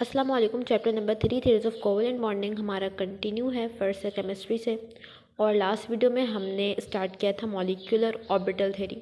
अस्सलाम वालेकुम। Chapter number 3 theories of covalent bonding हमारा कंटिन्यू है फर्स्ट से केमिस्ट्री से। और लास्ट वीडियो में हमने स्टार्ट किया था मॉलिक्यूलर ऑर्बिटल थ्योरी।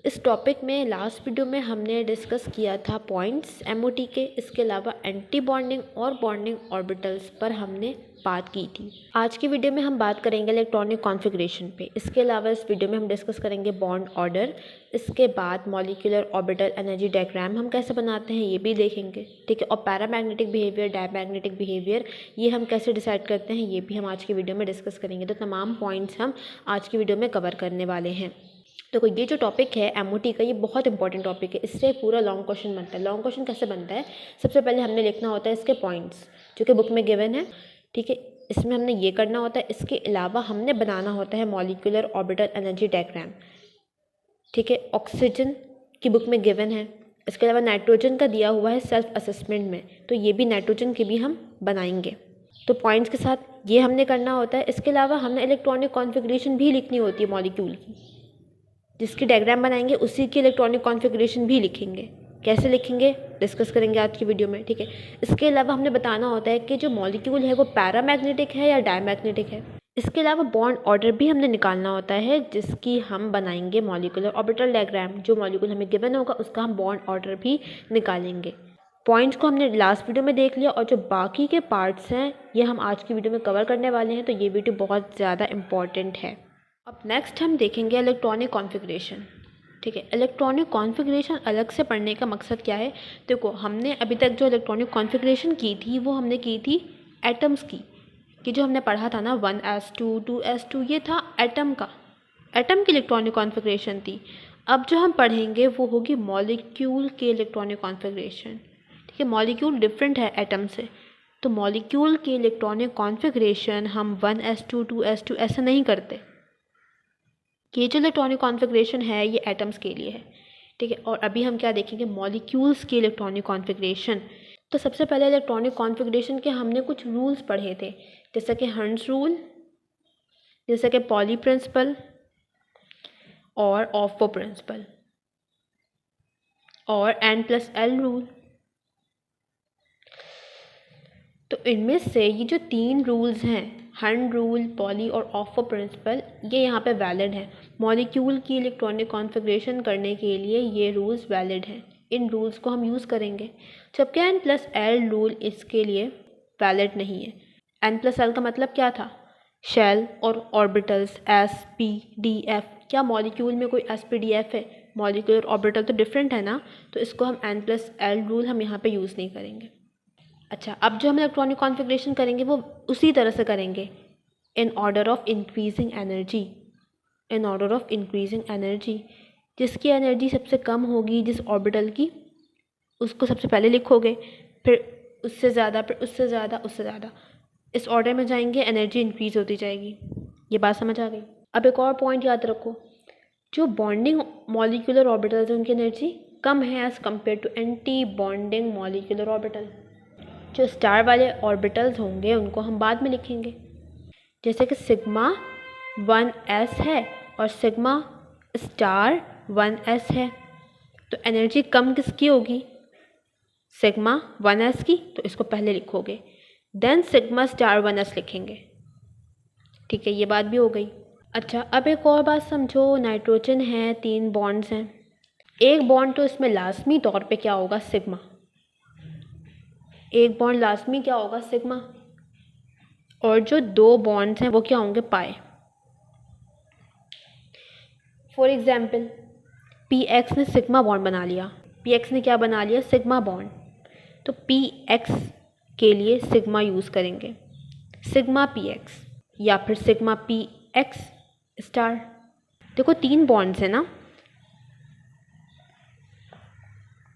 इस टॉपिक में लास्ट वीडियो में हमने डिस्कस किया था पॉइंट्स एमओटी के। इसके अलावा एंटी बॉन्डिंग और बॉन्डिंग ऑर्बिटल्स पर हमने बात की थी। आज की वीडियो में हम बात करेंगे इलेक्ट्रॉनिक कॉन्फ़िगरेशन पे। इसके अलावा इस वीडियो में हम डिस्कस करेंगे बॉन्ड ऑर्डर। इसके बाद मॉलिक्यूलर ऑर्बिटल एनर्जी डायग्राम हम कैसे बनाते हैं ये भी देखेंगे, ठीक है। और पैरामैग्नेटिक बिहेवियर, डायमैग्नेटिक बिहेवियर ये हम कैसे डिसाइड करते हैं ये भी हम आज की वीडियो में डिस्कस करेंगे। तो तमाम पॉइंट्स हम आज की वीडियो में कवर करने वाले हैं। देखो ये जो टॉपिक है एमओटी का, ये बहुत इंपॉर्टेंट टॉपिक है। इससे पूरा लॉन्ग क्वेश्चन बनता है। लॉन्ग क्वेश्चन कैसे बनता है, सबसे पहले हमने लिखना होता है इसके पॉइंट्स जो कि बुक में गिवन है, ठीक है। इसमें हमने ये करना होता है। इसके अलावा हमने बनाना होता है मॉलिक्यूलर ऑर्बिटल एनर्जी डायग्राम, ठीक है। ऑक्सीजन की बुक में गिवन है। इसके अलावा नाइट्रोजन का दिया हुआ है सेल्फ असेसमेंट में, तो ये भी नाइट्रोजन के भी हम बनाएंगे। तो पॉइंट्स के साथ ये हमने करना होता है। इसके अलावा हमने इलेक्ट्रॉनिक कॉन्फ़िगरेशन भी लिखनी होती है मॉलिक्यूल की, जिसकी डायग्राम बनाएंगे उसी की इलेक्ट्रॉनिक कॉन्फ़िगरेशन भी लिखेंगे। कैसे लिखेंगे डिस्कस करेंगे आज की वीडियो में, ठीक है। इसके अलावा हमने बताना होता है कि जो मॉलिक्यूल है वो पैरामैग्नेटिक है या डायमैग्नेटिक है। इसके अलावा बॉन्ड ऑर्डर भी हमने निकालना होता है, जिसकी हम बनाएंगे मॉलिक्यूलर ऑर्बिटल डायग्राम। जो मॉलिक्यूल हमें गिवन होगा उसका हम बॉन्ड ऑर्डर भी निकालेंगे। पॉइंट्स को हमने लास्ट वीडियो में देख लिया और जो बाकी के पार्ट्स हैं ये हम आज की वीडियो में कवर करने वाले हैं। तो ये वीडियो बहुत ज़्यादा इंपॉर्टेंट है। अब नेक्स्ट हम देखेंगे इलेक्ट्रॉनिक कॉन्फ़िगरेशन, ठीक है। इलेक्ट्रॉनिक कॉन्फ़िगरेशन अलग से पढ़ने का मकसद क्या है, देखो हमने अभी तक जो इलेक्ट्रॉनिक कॉन्फ़िगरेशन की थी वो हमने की थी एटम्स की, कि जो हमने पढ़ा था ना 1s2 2s2, ये था एटम का, एटम की इलेक्ट्रॉनिक कॉन्फ़िगरेशन थी। अब जो हम पढ़ेंगे वो होगी मॉलिक्यूल के इलेक्ट्रॉनिक कॉन्फ़िगरेशन, ठीक है। मॉलिक्यूल डिफरेंट है एटम से, तो मॉलिक्यूल की इलेक्ट्रॉनिक कॉन्फ़िगरेशन हम 1s2 2s2 ऐसे नहीं करते। ये जो इलेक्ट्रॉनिक कॉन्फ़िगरेशन है ये एटम्स के लिए है, ठीक है। और अभी हम क्या देखेंगे, मॉलिक्यूल्स की इलेक्ट्रॉनिक कॉन्फ़िगरेशन। तो सबसे पहले इलेक्ट्रॉनिक कॉन्फ़िगरेशन के हमने कुछ रूल्स पढ़े थे, जैसे कि हंस रूल, जैसे कि पॉली प्रिंसिपल और ऑफो प्रिंसिपल और n+l रूल। तो इनमें से ये जो 3 रूल्स हैं, हंड रूल, पॉली और ऑफो प्रिंसिपल, ये यहाँ पे वैलिड है। मॉलिक्यूल की इलेक्ट्रॉनिक कॉन्फ़िगरेशन करने के लिए ये रूल्स वैलिड हैं। इन रूल्स को हम यूज़ करेंगे। जबकि n+l रूल इसके लिए वैलिड नहीं है। n+l का मतलब क्या था, शेल और orbitals s p d f। क्या मॉलिक्यूल में कोई s p d f है? मॉलिक्यूलर ऑर्बिटल तो डिफरेंट है ना, तो इसको हम n+l रूल हम यहाँ पे यूज़ नहीं करेंगे। अच्छा, अब जो हम इलेक्ट्रॉनिक कॉन्फ़िगरेशन करेंगे वो उसी तरह से करेंगे, in order of increasing energy, in order of increasing energy. जिसकी एनर्जी सबसे कम होगी जिस ऑर्बिटल की, उसको सबसे पहले लिखोगे, फिर उससे ज़्यादा, फिर उससे ज़्यादा, उससे ज़्यादा, इस ऑर्डर में जाएंगे, एनर्जी इंक्रीज़ होती जाएगी। ये बात समझ आ गई। अब एक और पॉइंट याद रखो, जो बॉन्डिंग मॉलिक्यूलर ऑर्बिटल्स हैं उनकी एनर्जी कम है as compare to anti bonding molecular orbital. जो स्टार वाले ऑर्बिटल्स होंगे उनको हम बाद में लिखेंगे, जैसे कि सिग्मा 1s है और सिग्मा स्टार 1s है। तो एनर्जी कम किसकी होगी, सिग्मा 1s की, तो इसको पहले लिखोगे, देन सिग्मा स्टार 1s लिखेंगे, ठीक है। ये बात भी हो गई। अच्छा, अब एक और बात समझो, नाइट्रोजन है, 3 बॉन्ड्स हैं। एक बॉन्ड तो इसमें लाजमी तौर पे क्या होगा, सिग्मा। एक बॉन्ड लाजमी क्या होगा, सिग्मा। और जो 2 बॉन्ड्स हैं वो क्या होंगे, पाई। फॉर एग्जाम्पल px ने सिग्मा बॉन्ड बना लिया, px ने क्या बना लिया, सिग्मा बॉन्ड। तो px के लिए सिग्मा यूज़ करेंगे, सिग्मा px या फिर सिग्मा px स्टार। देखो 3 बॉन्ड्स हैं ना,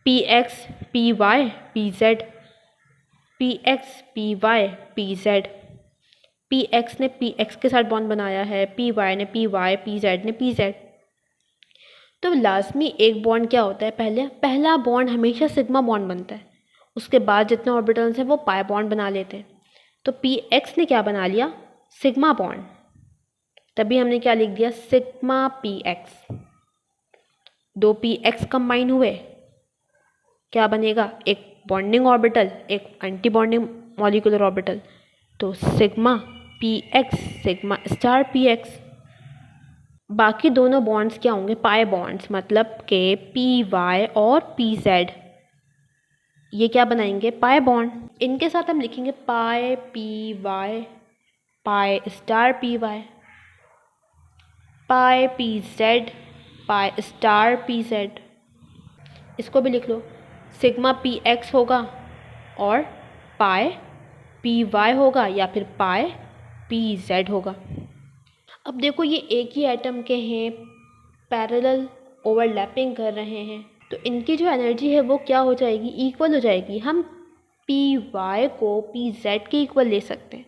px py pz, px py pz। px ने px के साथ बॉन्ड बनाया है, py ने py, pz ने pz। तो लाजमी एक बॉन्ड क्या होता है, पहला बॉन्ड हमेशा सिग्मा बॉन्ड बनता है, उसके बाद जितने ऑर्बिटल्स हैं वो पाई बॉन्ड बना लेते हैं। तो px ने क्या बना लिया, सिग्मा बॉन्ड, तभी हमने क्या लिख दिया, सिग्मा px। 2 px कंबाइन हुए, क्या बनेगा, एक बॉन्डिंग ऑर्बिटल, एक एंटी बॉन्डिंग मॉलिक्यूलर ऑर्बिटल, तो sigma P X sigma star P X. बाकी दोनों बॉन्ड्स क्या होंगे, पाई बॉन्ड्स, मतलब के पी वाई और पी जेड, ये क्या बनाएंगे, पाई बॉन्ड। इनके साथ हम लिखेंगे pi P Y, pi star P Y, pi P Z, pi star P Z. इसको भी लिख लो, सिग्मा पी एक्स होगा और पाई पी वाई होगा या फिर पाई पी जेड होगा। अब देखो ये एक ही एटम के हैं, पैरेलल ओवरलैपिंग कर रहे हैं, तो इनकी जो एनर्जी है वो क्या हो जाएगी, इक्वल हो जाएगी। हम पी वाई को पी जेड के इक्वल ले सकते हैं,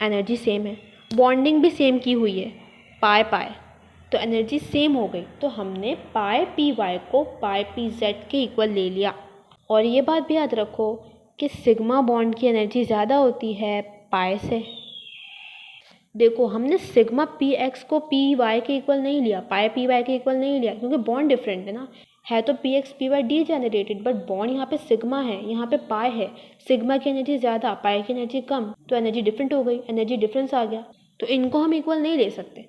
एनर्जी सेम है, बॉन्डिंग भी सेम की हुई है, पाई पाई, तो एनर्जी सेम हो गई। तो हमने पाई पी वाई को पाई पी जेड के इक्वल ले लिया। और ये बात भी याद रखो कि सिग्मा बॉन्ड की एनर्जी ज़्यादा होती है पाई से। देखो हमने सिग्मा पी एक्स को पी वाई के इक्वल नहीं लिया, पाई पी वाई के इक्वल नहीं लिया, क्योंकि बॉन्ड डिफरेंट है ना, है तो p x p y degenerated, but bond यहाँ पे सिग्मा है, यहाँ पे पाई है। सिग्मा की एनर्जी ज़्यादा, पाई की एनर्जी कम, तो एनर्जी डिफरेंट हो गई, एनर्जी डिफरेंस आ गया, तो इनको हम इक्वल नहीं ले सकते।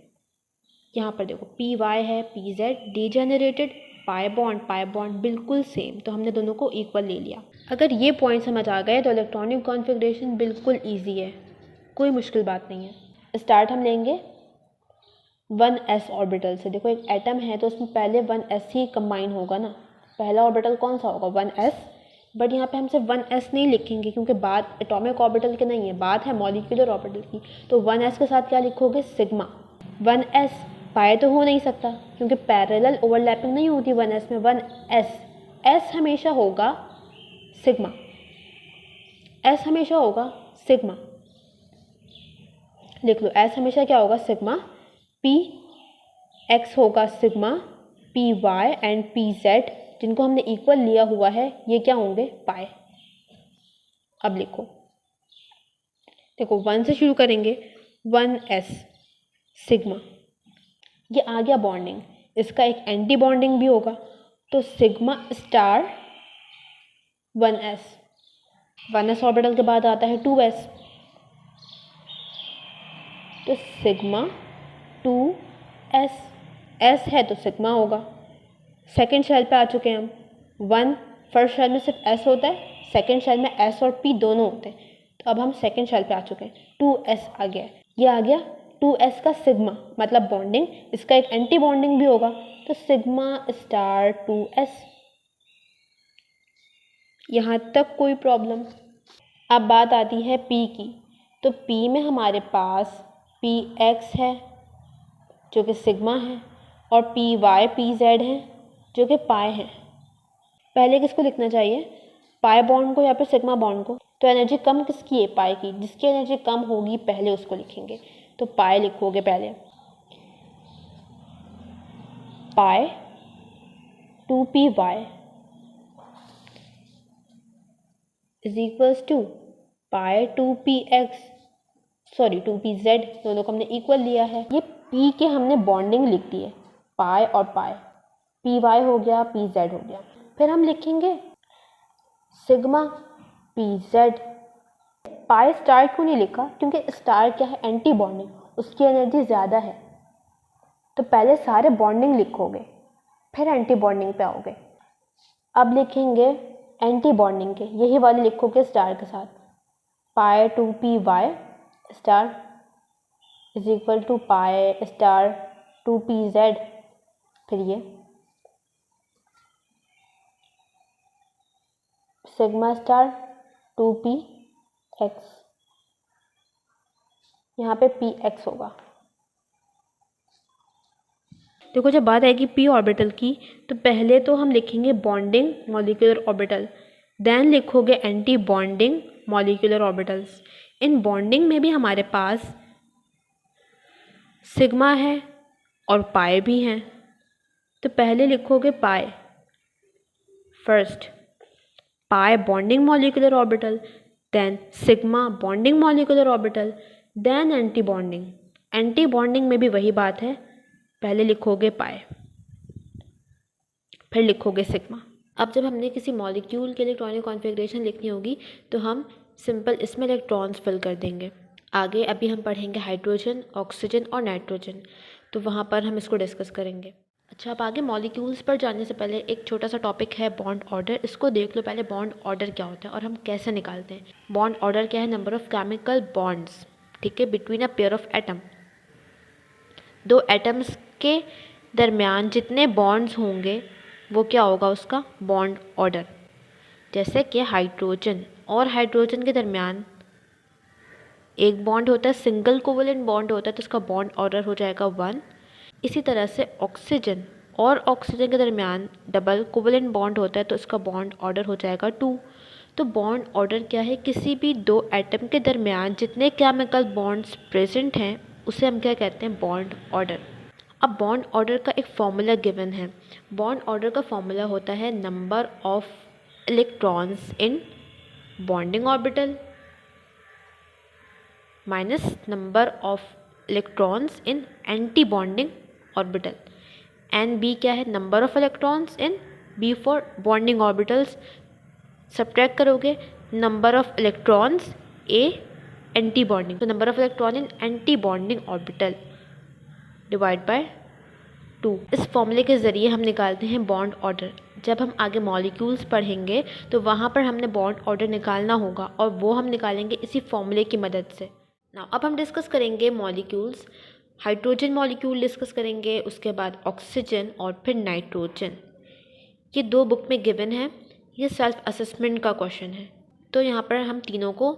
यहाँ पर देखो पी वाई है, P Z D generated, pi bond बिल्कुल सेम, तो हमने दोनों को इक्वल ले लिया। अगर ये पॉइंट समझ आ गए तो इलेक्ट्रॉनिक कॉन्फ़िगरेशन बिल्कुल ईजी है, कोई मुश्किल बात नहीं है। स्टार्ट हम लेंगे 1s ऑर्बिटल से। देखो एक एटम है तो उसमें पहले 1s ही कंबाइन होगा ना, पहला ऑर्बिटल कौन सा होगा, 1s, बट यहाँ पे हम सिर्फ 1s नहीं लिखेंगे क्योंकि बात एटॉमिक ऑर्बिटल की नहीं है, बात है मॉलिक्यूलर ऑर्बिटल की। तो 1s के साथ क्या लिखोगे, सिग्मा। 1s पाई तो हो नहीं सकता क्योंकि पैरेलल ओवरलैपिंग नहीं होती 1s में, 1s, s हमेशा होगा सिग्मा, s हमेशा होगा सिग्मा, लिख लो s हमेशा क्या होगा, सिग्मा। पी एक्स होगा sigma, p y and p z जिनको हमने इक्वल लिया हुआ है ये क्या होंगे, पाई। अब लिखो, देखो 1 से शुरू करेंगे, 1s सिग्मा, ये आ गया बॉन्डिंग, इसका एक एंटी बॉन्डिंग भी होगा, तो sigma star 1s, 1s orbital के बाद आता है 2s, तो सिग्मा 2s, s है तो सिग्मा होगा। सेकेंड शेल पे आ चुके हैं हम, 1 फर्स्ट शेल में सिर्फ s होता है, सेकेंड शेल में s और p दोनों होते हैं, तो अब हम सेकेंड शेल पे आ चुके हैं, 2s आ गया, ये आ गया 2s का सिग्मा, मतलब बॉन्डिंग, इसका एक एंटी बॉन्डिंग भी होगा, तो सिग्मा स्टार 2s। यहाँ तक कोई प्रॉब्लम। अब बात आती है p की, तो p में हमारे पास पी एक्स है जो कि सिग्मा है और पी वाई पी जेड है जो कि पाई है। पहले किसको लिखना चाहिए, पाई बॉन्ड को या फिर सिग्मा बॉन्ड को, तो एनर्जी कम किसकी है, पाई की, जिसकी एनर्जी कम होगी पहले उसको लिखेंगे, तो पाई लिखोगे पहले, pi 2p y is equals to pi 2p x, sorry 2p z, दोनों को हमने इक्वल लिया है। ये p के हमने बॉन्डिंग लिख दी है, पाई और पाई, पी वाई हो गया, पी जेड हो गया। फिर हम लिखेंगे sigma P Z. Pi star क्यों नहीं लिखा, क्योंकि स्टार क्या है, एंटी बॉन्डिंग, उसकी एनर्जी ज़्यादा है, तो पहले सारे बॉन्डिंग लिखोगे फिर एंटी बॉन्डिंग पे आओगे। अब लिखेंगे एंटी बॉन्डिंग के, यही वाले लिखोगे स्टार के साथ, pi 2p y star is equal to pi star 2p z. फिर ये सिग्मा स्टार 2p एक्स, यहाँ पे p एक्स होगा। देखो जब बात आएगी p ऑर्बिटल की, तो पहले तो हम लिखेंगे बॉन्डिंग मॉलिक्यूलर ऑर्बिटल, देन लिखोगे anti bonding molecular orbitals. In bonding में भी हमारे पास सिग्मा है और पाई भी हैं, तो पहले लिखोगे pi first, pi bonding molecular orbital, then sigma bonding molecular orbital, then anti bonding. Anti bonding में भी वही बात है, पहले लिखोगे पाई फिर लिखोगे सिग्मा। अब जब हमने किसी मॉलिक्यूल के इलेक्ट्रॉनिक कॉन्फ़िगरेशन लिखनी होगी तो हम सिंपल इसमें इलेक्ट्रॉन्स फिल कर देंगे। आगे अभी हम पढ़ेंगे हाइड्रोजन, ऑक्सीजन और नाइट्रोजन, तो वहाँ पर हम इसको डिस्कस करेंगे। अच्छा, अब आगे मॉलिक्यूल्स पर जाने से पहले एक छोटा सा टॉपिक है बॉन्ड ऑर्डर। इसको देख लो पहले, बॉन्ड ऑर्डर क्या होता है और हम कैसे निकालते हैं। बॉन्ड ऑर्डर क्या है? नंबर ऑफ केमिकल बॉन्ड्स, ठीक है, between a pair of atom. दो एटम्स के दरमियान जितने बॉन्ड्स होंगे वो क्या होगा? उसका बॉन्ड ऑर्डर। जैसे कि हाइड्रोजन और हाइड्रोजन के दरमियान एक बॉन्ड होता है, सिंगल कोवेलेंट बॉन्ड होता है, तो उसका बॉन्ड ऑर्डर हो जाएगा 1। इसी तरह से ऑक्सीजन और ऑक्सीजन के दरमियान डबल कोवेलेंट बॉन्ड होता है, तो इसका बॉन्ड ऑर्डर हो जाएगा 2। तो बॉन्ड ऑर्डर क्या है? किसी भी दो एटम के दरमियान जितने केमिकल बॉन्ड्स प्रेजेंट हैं उसे हम क्या कहते हैं? Bond order. अब बॉन्ड ऑर्डर का एक फॉर्मूला गिवन है। बॉन्ड ऑर्डर का फॉर्मूला होता है number of electrons in bonding orbital minus number of electrons in anti bonding orbital. N B क्या है? Number of electrons in B for bonding orbitals. Subtract करोगे number of electrons a anti bonding, तो number of electron in anti bonding orbital divide by 2। इस फॉर्मूले के ज़रिए हम निकालते हैं बॉन्ड ऑर्डर। जब हम आगे मॉलिक्यूल्स पढ़ेंगे तो वहाँ पर हमने बॉन्ड ऑर्डर निकालना होगा और वो हम निकालेंगे इसी फॉर्मूले की मदद से। ना अब हम डिस्कस करेंगे मॉलिक्यूल्स। हाइड्रोजन मॉलिक्यूल डिस्कस करेंगे, उसके बाद ऑक्सीजन और फिर नाइट्रोजन। ये 2 बुक में गिवन है, ये सेल्फ असेसमेंट का क्वेश्चन है, तो यहाँ पर हम तीनों को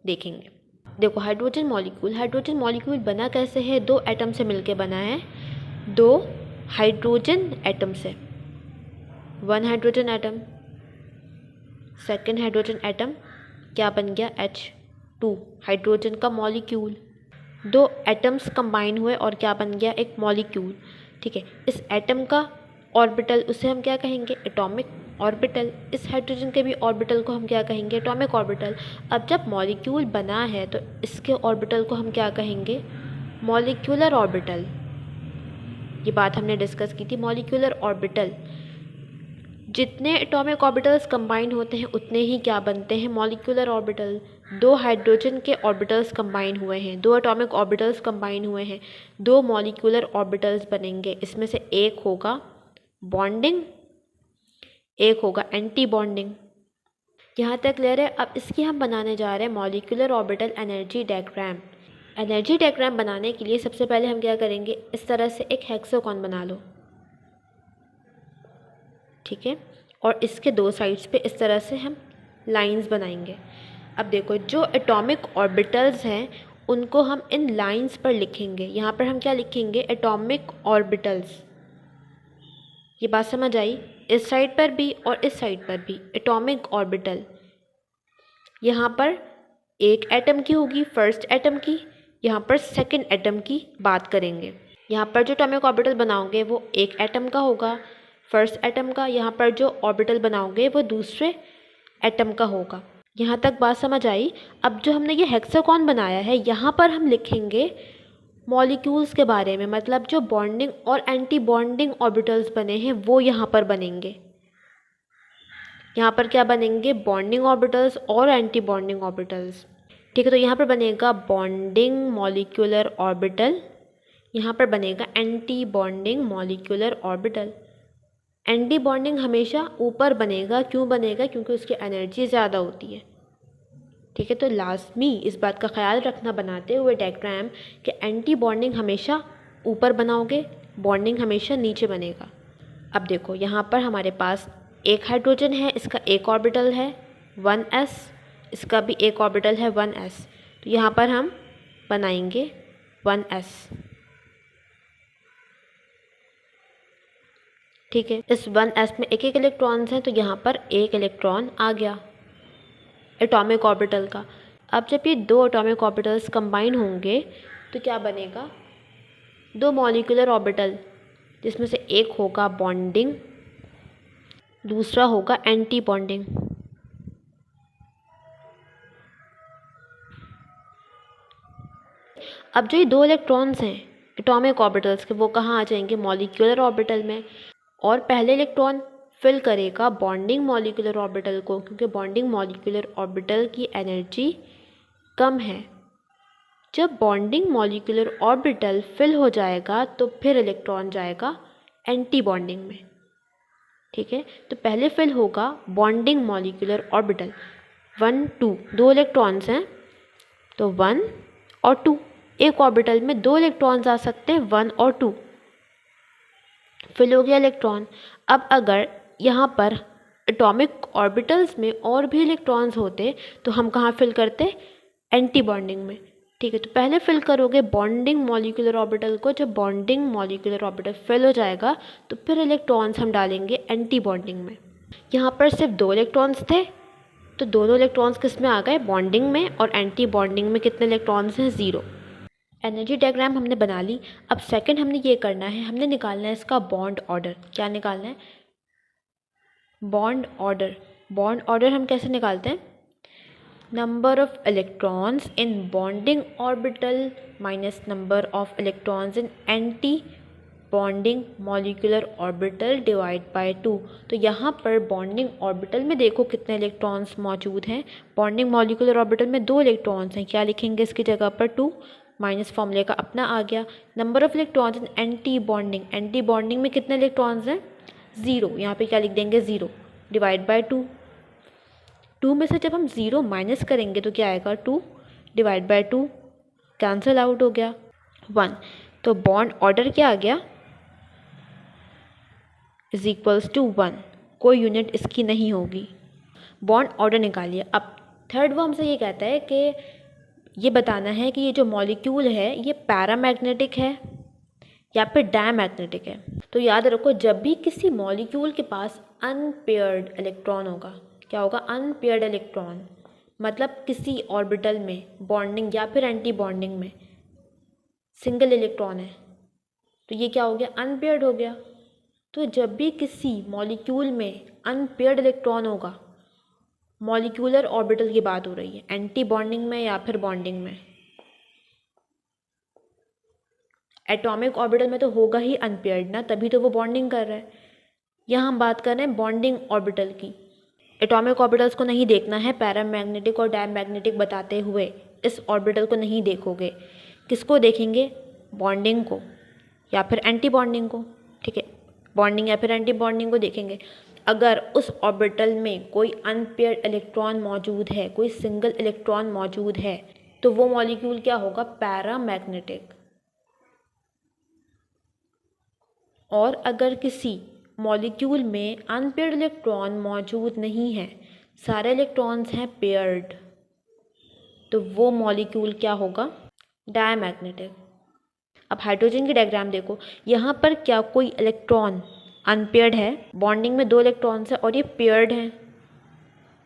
देखेंगे। देखो, हाइड्रोजन मॉलिक्यूल बना कैसे है? 2 एटम से मिलके बना है, 2 हाइड्रोजन एटम से। 1 hydrogen atom, second hydrogen atom, क्या बन गया? H2, हाइड्रोजन का मॉलिक्यूल। 2 एटम्स कंबाइन हुए और क्या बन गया? एक मॉलिक्यूल। ठीक है, इस एटम का ऑर्बिटल उसे हम क्या कहेंगे? Atomic orbital. इस हाइड्रोजन के भी ऑर्बिटल को हम क्या कहेंगे? Atomic orbital. अब जब मॉलिक्यूल बना है तो इसके ऑर्बिटल को हम क्या कहेंगे? Molecular orbital. ये बात हमने डिस्कस की थी, मॉलिक्यूलर ऑर्बिटल। जितने एटॉमिक ऑर्बिटल्स कंबाइन होते हैं उतने ही क्या बनते हैं? Molecular orbital. 2 हाइड्रोजन के ऑर्बिटल्स कंबाइन हुए हैं, 2 एटॉमिक ऑर्बिटल्स कंबाइन हुए हैं, 2 मॉलिक्यूलर ऑर्बिटल्स बनेंगे। इसमें से एक होगा बॉन्डिंग, एक होगा एंटी बॉन्डिंग। यहाँ तक क्लियर है? अब इसकी हम बनाने जा रहे हैं molecular orbital energy diagram. Energy diagram बनाने के लिए सबसे पहले हम क्या करेंगे? इस तरह से एक हेक्सागोन बना लो, ठीक है, और इसके 2 साइड्स पे इस तरह से हम लाइंस बनाएंगे। अब देखो, जो एटॉमिक ऑर्बिटल्स हैं उनको हम इन लाइंस पर लिखेंगे। यहाँ पर हम क्या लिखेंगे? Atomic orbitals. ये बात समझ आई? इस साइड पर भी और इस साइड पर भी एटॉमिक ऑर्बिटल। यहाँ पर एक एटम की होगी, फर्स्ट एटम की, यहाँ पर सेकंड एटम की बात करेंगे। यहाँ पर जो एटॉमिक ऑर्बिटल बनाओगे वो एक एटम का होगा, फर्स्ट एटम का। यहाँ पर जो ऑर्बिटल बनाओगे वो दूसरे एटम का होगा। यहाँ तक बात समझ आई? अब जो हमने ये हेक्सागोन बनाया है यहाँ पर हम लिखेंगे मॉलिक्यूल्स के बारे में, मतलब जो बॉन्डिंग और एंटी बॉन्डिंग ऑर्बिटल्स बने हैं वो यहाँ पर बनेंगे। यहाँ पर क्या बनेंगे? बॉन्डिंग ऑर्बिटल्स और एंटी बॉन्डिंग ऑर्बिटल्स। ठीक है, तो यहाँ पर बनेगा बॉन्डिंग मॉलिक्यूलर ऑर्बिटल, यहाँ पर बनेगा anti bonding molecular orbital. Anti bonding हमेशा ऊपर बनेगा, क्यों बनेगा? क्योंकि उसकी एनर्जी ज़्यादा होती है। ठीक है, तो लाजमी इस बात का ख्याल रखना बनाते हुए डायग्राम कि एंटी बॉन्डिंग हमेशा ऊपर बनाओगे, बॉन्डिंग हमेशा नीचे बनेगा। अब देखो, यहाँ पर हमारे पास एक हाइड्रोजन है, इसका एक ऑर्बिटल है 1s, इसका भी एक ऑर्बिटल है 1s, तो यहाँ पर हम बनाएंगे 1s। ठीक है, इस 1s में एक एक इलेक्ट्रॉन्स हैं, तो यहाँ पर एक इलेक्ट्रॉन आ गया एटॉमिक ऑर्बिटल का। अब जब ये 2 एटॉमिक ऑर्बिटल्स कंबाइन होंगे तो क्या बनेगा? 2 मॉलिक्यूलर ऑर्बिटल, जिसमें से एक होगा बॉन्डिंग, दूसरा होगा एंटी बॉन्डिंग। अब जो ये 2 इलेक्ट्रॉन्स हैं एटॉमिक ऑर्बिटल्स के वो कहाँ आ जाएंगे? मॉलिक्यूलर ऑर्बिटल में। और पहले इलेक्ट्रॉन फिल करेगा बॉन्डिंग मॉलिक्यूलर ऑर्बिटल को, क्योंकि बॉन्डिंग मॉलिक्यूलर ऑर्बिटल की एनर्जी कम है। जब बॉन्डिंग मॉलिक्यूलर ऑर्बिटल फिल हो जाएगा तो फिर इलेक्ट्रॉन जाएगा एंटी बॉन्डिंग में। ठीक है, तो पहले फिल होगा बॉन्डिंग मॉलिक्यूलर ऑर्बिटल 1 2, 2 इलेक्ट्रॉन्स हैं तो 1 और 2, एक ऑर्बिटल में 2 इलेक्ट्रॉन्स आ सकते हैं 1 और 2, फिल हो गया इलेक्ट्रॉन। अब अगर यहाँ पर एटॉमिक ऑर्बिटल्स में और भी इलेक्ट्रॉन्स होते तो हम कहाँ फिल करते, एंटी बॉन्डिंग में। ठीक है, तो पहले फिल करोगे बॉन्डिंग मॉलिक्यूलर ऑर्बिटल को, जब बॉन्डिंग मॉलिक्यूलर ऑर्बिटल फिल हो जाएगा तो फिर इलेक्ट्रॉन्स हम डालेंगे एंटी बॉन्डिंग में। यहाँ पर सिर्फ 2 इलेक्ट्रॉन्स थे तो दोनों इलेक्ट्रॉन्स किस में आ गए, बॉन्डिंग में, और एंटी बॉन्डिंग में कितने इलेक्ट्रॉन्स हैं, 0। एनर्जी डायग्राम हमने बना ली। अब सेकंड हमने ये करना है, हमने निकालना है इसका बॉन्ड ऑर्डर। क्या निकालना है, बॉन्ड ऑर्डर। बॉन्ड ऑर्डर हम कैसे निकालते हैं, number of electrons in bonding orbital minus number of electrons in anti bonding molecular orbital divide by 2। तो यहाँ पर बॉन्डिंग ऑर्बिटल में देखो कितने इलेक्ट्रॉन्स मौजूद हैं, बॉन्डिंग मॉलिक्यूलर ऑर्बिटल में 2 इलेक्ट्रॉन्स हैं, क्या लिखेंगे इसकी जगह पर 2, माइनस फॉर्मूले का अपना आ गया। Number of electrons in anti bonding, anti bonding में कितने इलेक्ट्रॉन्स हैं, 0, यहाँ पे क्या लिख देंगे 0, डिवाइड बाय 2। 2 में से जब हम 0 माइनस करेंगे तो क्या आएगा, 2 डिवाइड बाय 2, कैंसिल आउट हो गया 1। तो बॉन्ड ऑर्डर क्या आ गया, इज इक्वल्स टू 1, कोई यूनिट इसकी नहीं होगी। बॉन्ड ऑर्डर निकालिए। अब थर्ड वो हमसे ये कहता है कि ये बताना है कि ये जो मॉलिक्यूल है ये पैरामैग्नेटिक है या फिर डायमैग्नेटिक है। तो याद रखो, जब भी किसी मॉलिक्यूल के पास अनपेयर्ड इलेक्ट्रॉन होगा, क्या होगा, अनपेयर्ड इलेक्ट्रॉन, मतलब किसी ऑर्बिटल में बॉन्डिंग या फिर एंटी बॉन्डिंग में सिंगल इलेक्ट्रॉन है तो ये क्या हो गया, अनपेयर्ड हो गया। तो जब भी किसी मॉलिक्यूल में अनपेयर्ड इलेक्ट्रॉन होगा, मॉलिक्यूलर ऑर्बिटल की बात हो रही है, एंटी बॉन्डिंग में या फिर बॉन्डिंग में, एटॉमिक ऑर्बिटल में तो होगा ही अनपेयर्ड ना, तभी तो वो बॉन्डिंग कर रहा है। यहाँ हम बात कर रहे हैं बॉन्डिंग ऑर्बिटल की। एटॉमिक ऑर्बिटल्स को नहीं देखना है, पैरामैग्नेटिक और डायमैग्नेटिक बताते हुए इस ऑर्बिटल को नहीं देखोगे। किसको देखेंगे, बॉन्डिंग को या फिर एंटी बॉन्डिंग को। ठीक है, बॉन्डिंग या फिर एंटी बॉन्डिंग को देखेंगे। अगर उस ऑर्बिटल में कोई अनपेयर्ड इलेक्ट्रॉन मौजूद है, कोई सिंगल इलेक्ट्रॉन मौजूद है, तो वो मॉलिक्यूल क्या होगा, पैरामैग्नेटिक। और अगर किसी मॉलिक्यूल में अनपेयर्ड इलेक्ट्रॉन मौजूद नहीं है, सारे इलेक्ट्रॉन्स हैं पेयर्ड, तो वो मॉलिक्यूल क्या होगा, डायमैग्नेटिक। अब हाइड्रोजन की डायग्राम देखो, यहाँ पर क्या कोई इलेक्ट्रॉन अनपेयर्ड है, बॉन्डिंग में 2 इलेक्ट्रॉन्स हैं और ये पेयर्ड हैं,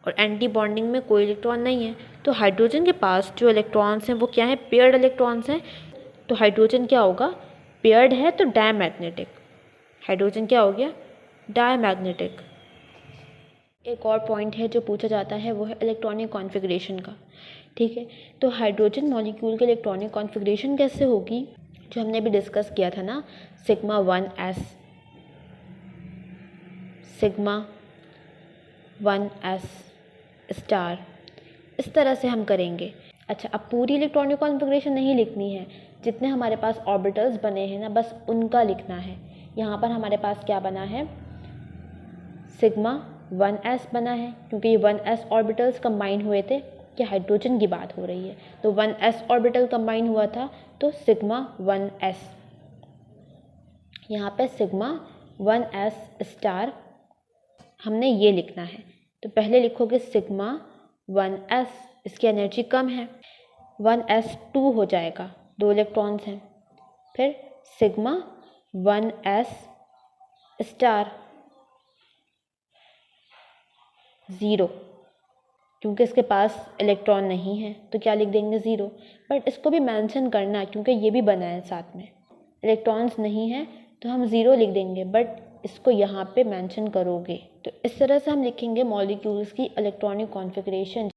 और एंटी बॉन्डिंग में कोई इलेक्ट्रॉन नहीं है। तो हाइड्रोजन के पास जो इलेक्ट्रॉन्स हैं वो क्या है, पेयर्ड इलेक्ट्रॉन्स हैं। तो हाइड्रोजन क्या होगा, पेयर्ड है तो डायमैग्नेटिक। हाइड्रोजन क्या हो गया, डायमैग्नेटिक। एक और पॉइंट है जो पूछा जाता है, वो है इलेक्ट्रॉनिक कॉन्फ़िगरेशन का। ठीक है, तो हाइड्रोजन मॉलिक्यूल की इलेक्ट्रॉनिक कॉन्फ़िगरेशन कैसे होगी, जो हमने भी डिस्कस किया था ना, sigma 1s, sigma 1s star, इस तरह से हम करेंगे। अच्छा, अब पूरी इलेक्ट्रॉनिक कॉन्फ़िगरेशन नहीं लिखनी है, जितने हमारे पास ऑर्बिटल्स बने हैं ना, बस उनका लिखना है। यहाँ पर हमारे पास क्या बना है, सिग्मा 1s बना है, क्योंकि ये 1s ऑर्बिटल्स कंबाइन हुए थे, कि हाइड्रोजन की बात हो रही है, तो 1s ऑर्बिटल कंबाइन हुआ था, तो सिग्मा 1s। यहाँ पे सिग्मा 1s स्टार हमने ये लिखना है। तो पहले लिखोगे सिग्मा 1s, इसकी एनर्जी कम है, 1s2 हो जाएगा, 2 इलेक्ट्रॉन्स हैं। फिर सिग्मा 1s स्टार 0, क्योंकि इसके पास इलेक्ट्रॉन नहीं है तो क्या लिख देंगे 0। बट इसको भी मेंशन करना, क्योंकि ये भी बना है साथ में, इलेक्ट्रॉन्स नहीं है तो हम 0 लिख देंगे, बट इसको यहाँ पे मेंशन करोगे। तो इस तरह से हम लिखेंगे मॉलिक्यूल्स की इलेक्ट्रॉनिक कॉन्फ़िगरेशन।